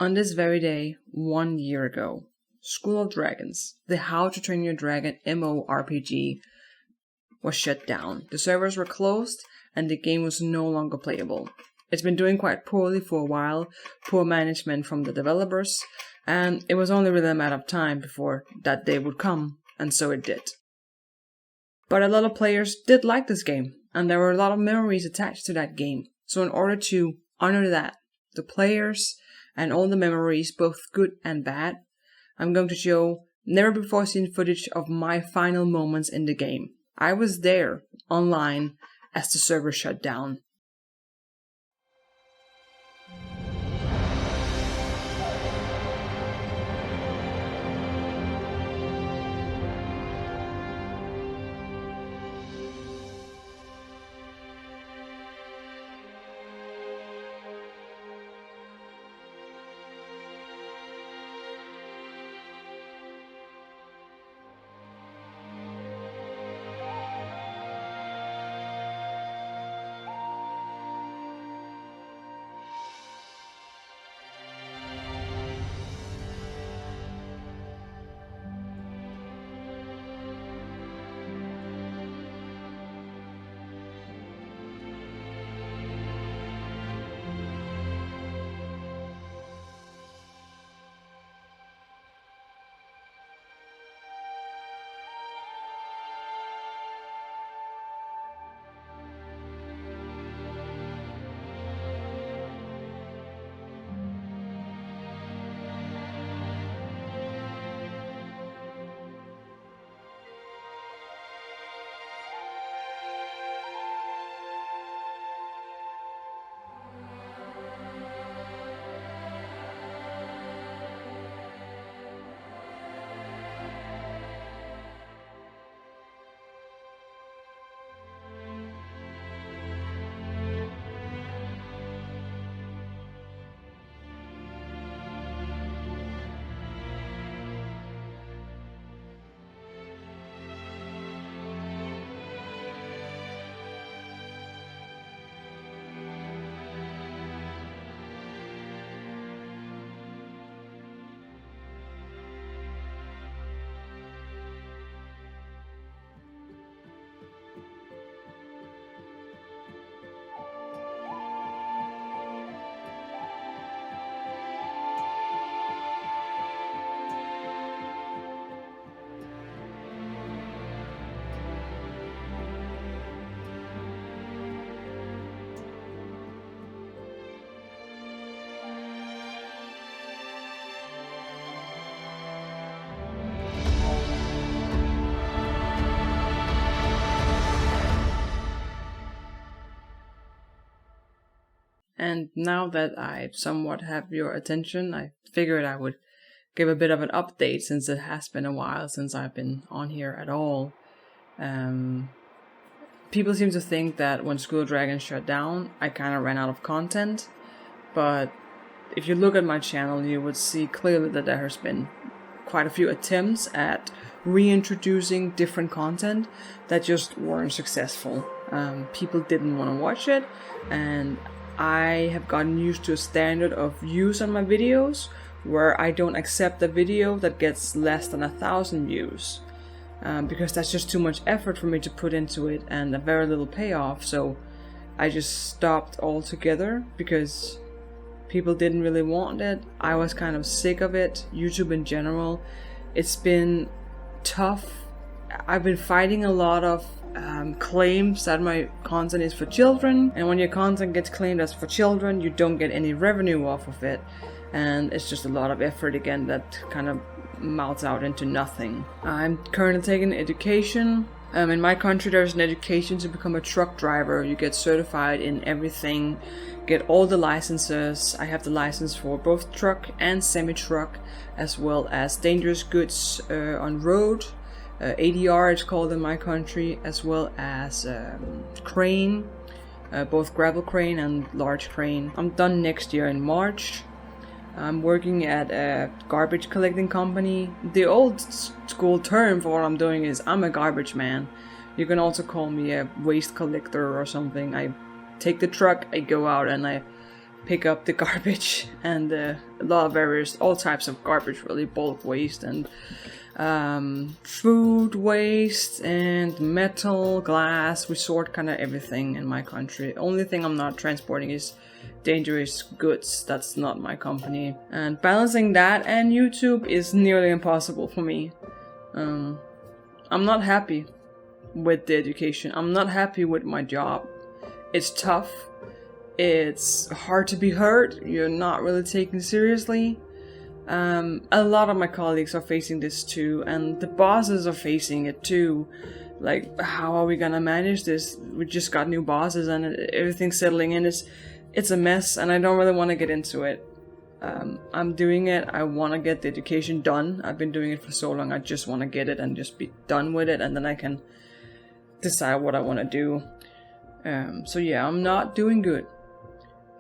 On this very day, 1 year ago, School of Dragons, the How to Train Your Dragon MMORPG, was shut down. The servers were closed and the game was no longer playable. It's been doing quite poorly for a while, poor management from the developers, and it was only really a matter of time before that day would come, and so it did. But a lot of players did like this game, and there were a lot of memories attached to that game. So in order to honor that, the players, and all the memories, both good and bad, I'm going to show never before seen footage of my final moments in the game. I was there, online, as the server shut down. And now that I somewhat have your attention, I figured I would give a bit of an update since it has been a while since I've been on here at all. People seem to think that when School of Dragons shut down, I kind of ran out of content. But if you look at my channel, you would see clearly that there has been quite a few attempts at reintroducing different content that just weren't successful. People didn't want to watch it, and I have gotten used to a standard of views on my videos where I don't accept a video that gets less than 1,000 views because that's just too much effort for me to put into it and a very little payoff. So I just stopped altogether because people didn't really want it. I was kind of sick of it. YouTube in general, it's been tough. I've been fighting a lot of claims that my content is for children, and when your content gets claimed as for children, you don't get any revenue off of it, and it's just a lot of effort again that kind of mouths out into nothing. I'm currently taking education. In my country, there's an education to become a truck driver. You get certified in everything, get all the licenses. I have the license for both truck and semi-truck, as well as dangerous goods on road. ADR it's called in my country, as well as crane, both gravel crane and large crane. I'm done next year in March. I'm working at a garbage collecting company. The old school term for what I'm doing is I'm a garbage man. You can also call me a waste collector or something. I take the truck, I go out and I pick up the garbage and a lot of all types of garbage, really, bulk waste and food waste and metal, glass. We sort kind of everything in my country. Only thing I'm not transporting is dangerous goods. That's not my company. And balancing that and YouTube is nearly impossible for me. I'm not happy with the education. I'm not happy with my job. It's tough. It's hard to be heard. You're not really taken seriously. A lot of my colleagues are facing this too, and the bosses are facing it too. Like, how are we gonna manage this? We just got new bosses and everything's settling in. It's a mess, and I don't really want to get into it. I'm doing it. I want to get the education done. I've been doing it for so long. I just want to get it and just be done with it, and then I can decide what I want to do. So yeah, I'm not doing good.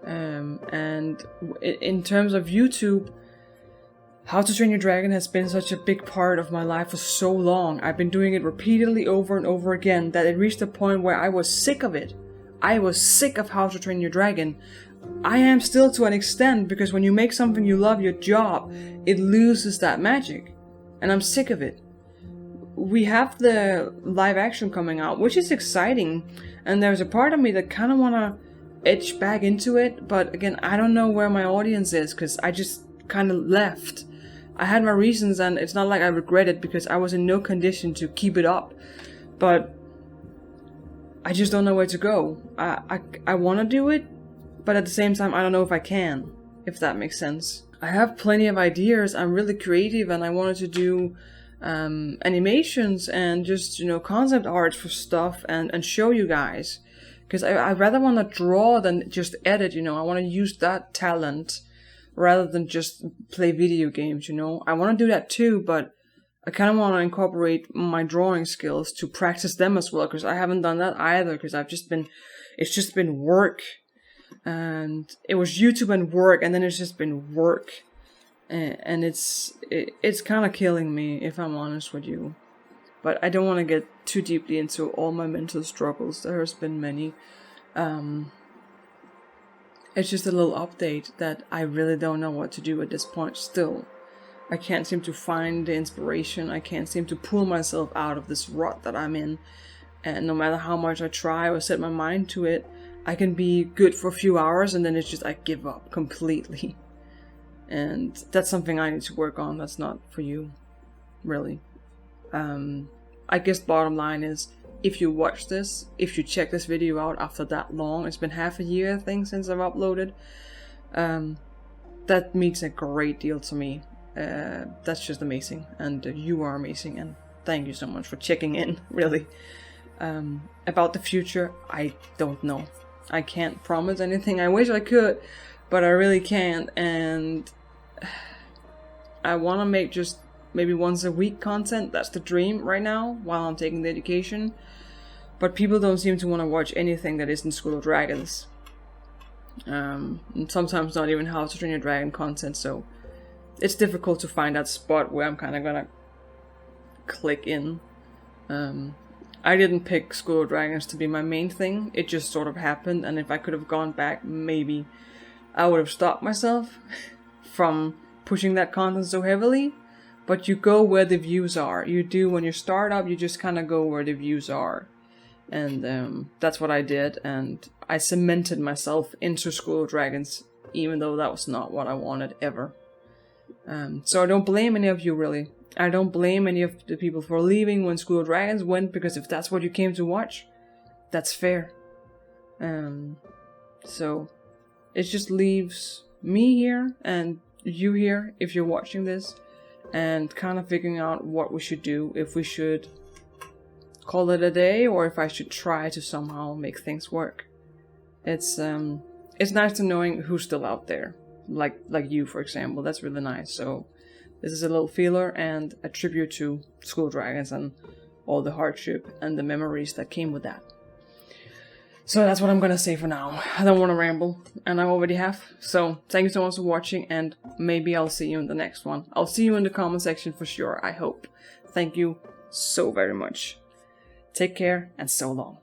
And in terms of YouTube, How to Train Your Dragon has been such a big part of my life for so long. I've been doing it repeatedly over and over again that it reached a point where I was sick of it. I was sick of How to Train Your Dragon. I am still to an extent, because when you make something you love, your job, it loses that magic. And I'm sick of it. We have the live action coming out, which is exciting. And there's a part of me that kind of want to edge back into it. But again, I don't know where my audience is, because I just kind of left. I had my reasons, and it's not like I regret it, because I was in no condition to keep it up. But I just don't know where to go. I want to do it, but at the same time, I don't know if I can, if that makes sense. I have plenty of ideas. I'm really creative, and I wanted to do animations and just, concept art for stuff and show you guys. Because I rather want to draw than just edit, I want to use that talent rather than just play video games, I want to do that too, but I kind of want to incorporate my drawing skills to practice them as well, because I haven't done that either, because it's just been work. And it was YouTube and work, and then it's just been work. And it's kind of killing me, if I'm honest with you. But I don't want to get too deeply into all my mental struggles. There has been many. It's just a little update that I really don't know what to do at this point still. I can't seem to find the inspiration. I can't seem to pull myself out of this rut that I'm in. And no matter how much I try or set my mind to it, I can be good for a few hours and then it's just I give up completely. And that's something I need to work on. That's not for you, really. I guess bottom line is, if you watch this, if you check this video out after that long, it's been half a year, I think, since I've uploaded, that means a great deal to me. That's just amazing, and you are amazing, and thank you so much for checking in, really. About the future, I don't know. I can't promise anything. I wish I could, but I really can't, and I want to make just maybe once a week content. That's the dream right now, while I'm taking the education. But people don't seem to want to watch anything that isn't School of Dragons. And sometimes not even How to Train Your Dragon content, so it's difficult to find that spot where I'm kind of gonna click in. I didn't pick School of Dragons to be my main thing. It just sort of happened, and if I could have gone back, maybe I would have stopped myself from pushing that content so heavily. But you go where the views are. You do, when you start up, you just kind of go where the views are. And that's what I did, and I cemented myself into School of Dragons, even though that was not what I wanted ever. So I don't blame any of you, really. I don't blame any of the people for leaving when School of Dragons went, because if that's what you came to watch, that's fair. So it just leaves me here and you here, if you're watching this, and kind of figuring out what we should do, if we should call it a day, or if I should try to somehow make things work. It's nice to knowing who's still out there, like you, for example. That's really nice. So this is a little feeler and a tribute to School of Dragons and all the hardship and the memories that came with that. So that's what I'm gonna say for now. I don't want to ramble, and I already have. So thank you so much for watching, and maybe I'll see you in the next one. I'll see you in the comment section for sure, I hope. Thank you so very much. Take care, and so long.